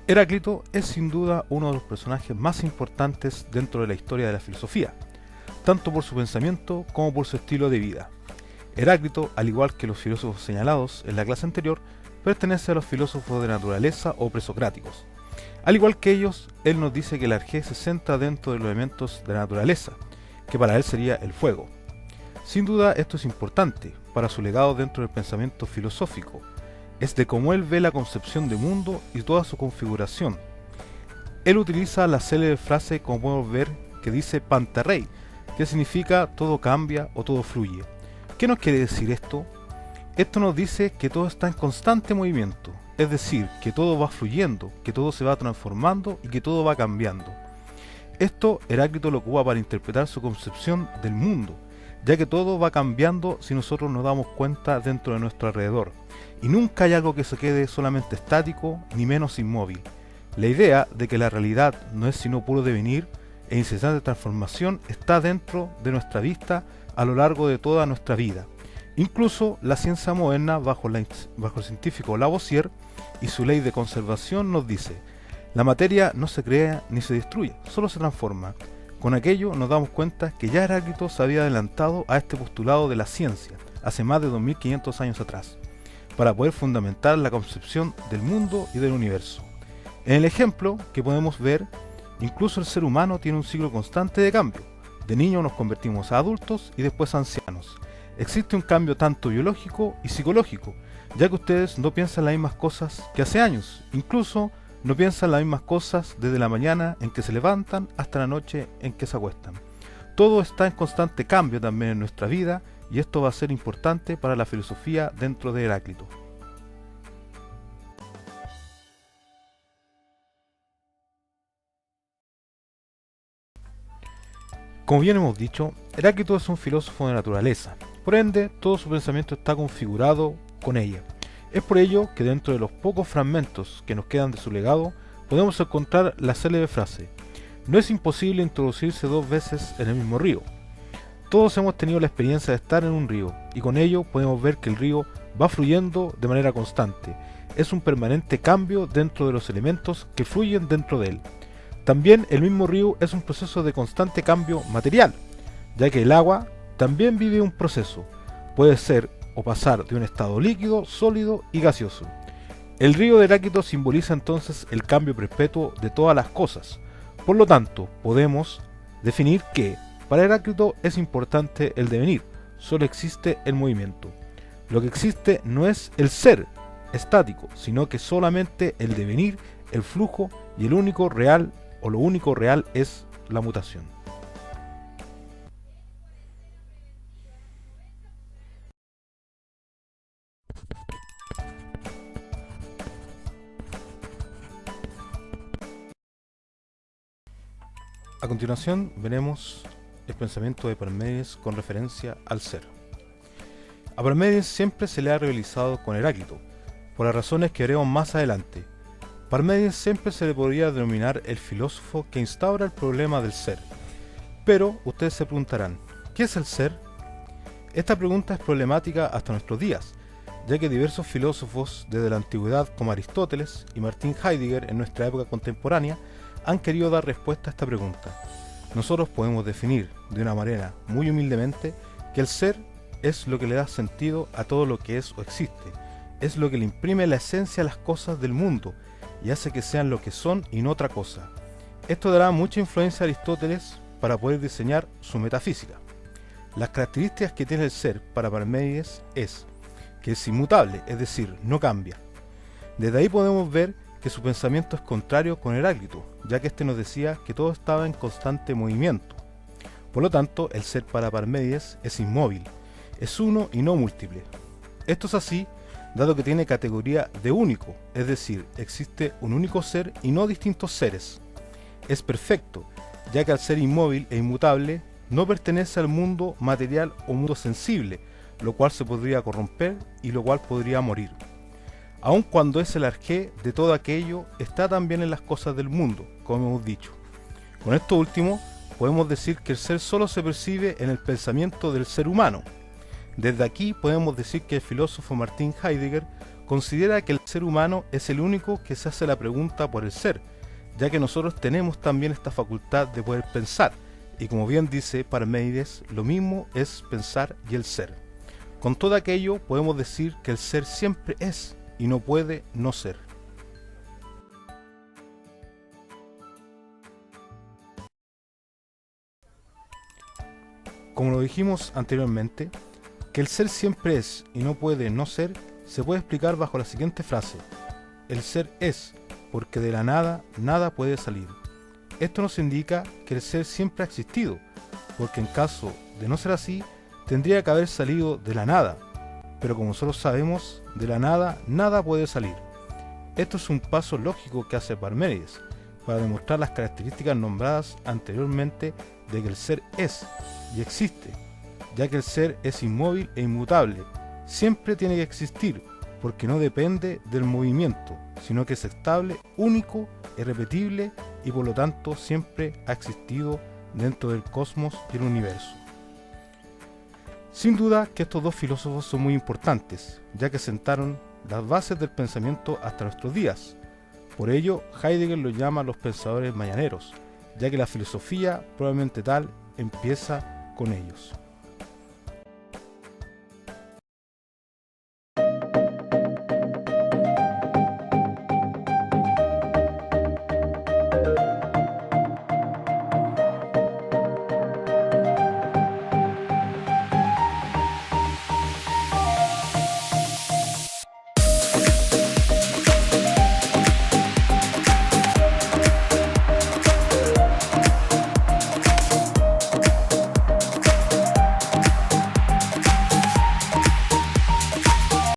Heráclito es sin duda uno de los personajes más importantes dentro de la historia de la filosofía, tanto por su pensamiento como por su estilo de vida. Heráclito, al igual que los filósofos señalados en la clase anterior, pertenece a los filósofos de naturaleza o presocráticos. Al igual que ellos, él nos dice que el arjé se centra dentro de los elementos de la naturaleza, que para él sería el fuego. Sin duda esto es importante para su legado dentro del pensamiento filosófico, es de cómo él ve la concepción de mundo y toda su configuración. Él utiliza la célebre frase, como podemos ver, que dice Pantarrei, que significa todo cambia o todo fluye. ¿Qué nos quiere decir esto? Esto nos dice que todo está en constante movimiento, es decir, que todo va fluyendo, que todo se va transformando y que todo va cambiando. Esto Heráclito lo ocupa para interpretar su concepción del mundo, ya que todo va cambiando si nosotros nos damos cuenta dentro de nuestro alrededor, y nunca hay algo que se quede solamente estático, ni menos inmóvil. La idea de que la realidad no es sino puro devenir e incesante transformación está dentro de nuestra vista a lo largo de toda nuestra vida. Incluso la ciencia moderna, bajo el científico Lavoisier y su ley de conservación, nos dice: la materia no se crea ni se destruye, solo se transforma. Con aquello nos damos cuenta que ya Heráclito se había adelantado a este postulado de la ciencia hace más de 2500 años atrás, para poder fundamentar la concepción del mundo y del universo. En el ejemplo que podemos ver, incluso el ser humano tiene un ciclo constante de cambio. De niños nos convertimos a adultos y después a ancianos. Existe un cambio tanto biológico y psicológico, ya que ustedes no piensan las mismas cosas que hace años, incluso no piensan las mismas cosas desde la mañana en que se levantan hasta la noche en que se acuestan. Todo está en constante cambio también en nuestra vida, y esto va a ser importante para la filosofía dentro de Heráclito. Como bien hemos dicho, Heráclito es un filósofo de naturaleza, por ende todo su pensamiento está configurado con ella. Es por ello que dentro de los pocos fragmentos que nos quedan de su legado, podemos encontrar la célebre frase: no es imposible introducirse dos veces en el mismo río. Todos hemos tenido la experiencia de estar en un río, y con ello podemos ver que el río va fluyendo de manera constante. Es un permanente cambio dentro de los elementos que fluyen dentro de él. También el mismo río es un proceso de constante cambio material, ya que el agua también vive un proceso. Puede ser o pasar de un estado líquido, sólido y gaseoso. El río de Heráclito simboliza entonces el cambio perpetuo de todas las cosas. Por lo tanto, podemos definir que para Heráclito es importante el devenir, solo existe el movimiento. Lo que existe no es el ser estático, sino que solamente el devenir, el flujo, y el único real o lo único real es la mutación. A continuación veremos el pensamiento de Parménides con referencia al ser. A Parménides siempre se le ha rivalizado con Heráclito, por las razones que veremos más adelante. Parménides siempre se le podría denominar el filósofo que instaura el problema del ser. Pero ustedes se preguntarán, ¿qué es el ser? Esta pregunta es problemática hasta nuestros días, ya que diversos filósofos desde la antigüedad como Aristóteles y Martin Heidegger en nuestra época contemporánea han querido dar respuesta a esta pregunta. Nosotros podemos definir de una manera muy humildemente que el ser es lo que le da sentido a todo lo que es o existe, es lo que le imprime la esencia a las cosas del mundo y hace que sean lo que son y no otra cosa. Esto dará mucha influencia a Aristóteles para poder diseñar su metafísica. Las características que tiene el ser para Parménides es que es inmutable, es decir, no cambia. Desde ahí podemos ver que su pensamiento es contrario con Heráclito, ya que éste nos decía que todo estaba en constante movimiento. Por lo tanto, el ser para Parménides es inmóvil, es uno y no múltiple. Esto es así, dado que tiene categoría de único, es decir, existe un único ser y no distintos seres. Es perfecto, ya que al ser inmóvil e inmutable, no pertenece al mundo material o mundo sensible, lo cual se podría corromper y lo cual podría morir. Aun cuando es el arjé de todo aquello, está también en las cosas del mundo, como hemos dicho. Con esto último, podemos decir que el ser solo se percibe en el pensamiento del ser humano. Desde aquí podemos decir que el filósofo Martin Heidegger considera que el ser humano es el único que se hace la pregunta por el ser, ya que nosotros tenemos también esta facultad de poder pensar, y como bien dice Parménides, lo mismo es pensar y el ser. Con todo aquello podemos decir que el ser siempre es y no puede no ser. Como lo dijimos anteriormente, que el ser siempre es y no puede no ser se puede explicar bajo la siguiente frase: el ser es, porque de la nada, nada puede salir. Esto nos indica que el ser siempre ha existido, porque en caso de no ser así, tendría que haber salido de la nada, pero como nosotros sabemos, de la nada, nada puede salir. Esto es un paso lógico que hace Parménides, para demostrar las características nombradas anteriormente de que el ser es y existe, ya que el ser es inmóvil e inmutable, siempre tiene que existir, porque no depende del movimiento, sino que es estable, único, irrepetible y por lo tanto siempre ha existido dentro del cosmos y el universo. Sin duda que estos dos filósofos son muy importantes, ya que sentaron las bases del pensamiento hasta nuestros días. Por ello, Heidegger los llama los pensadores mañaneros, ya que la filosofía, probablemente tal, empieza con ellos.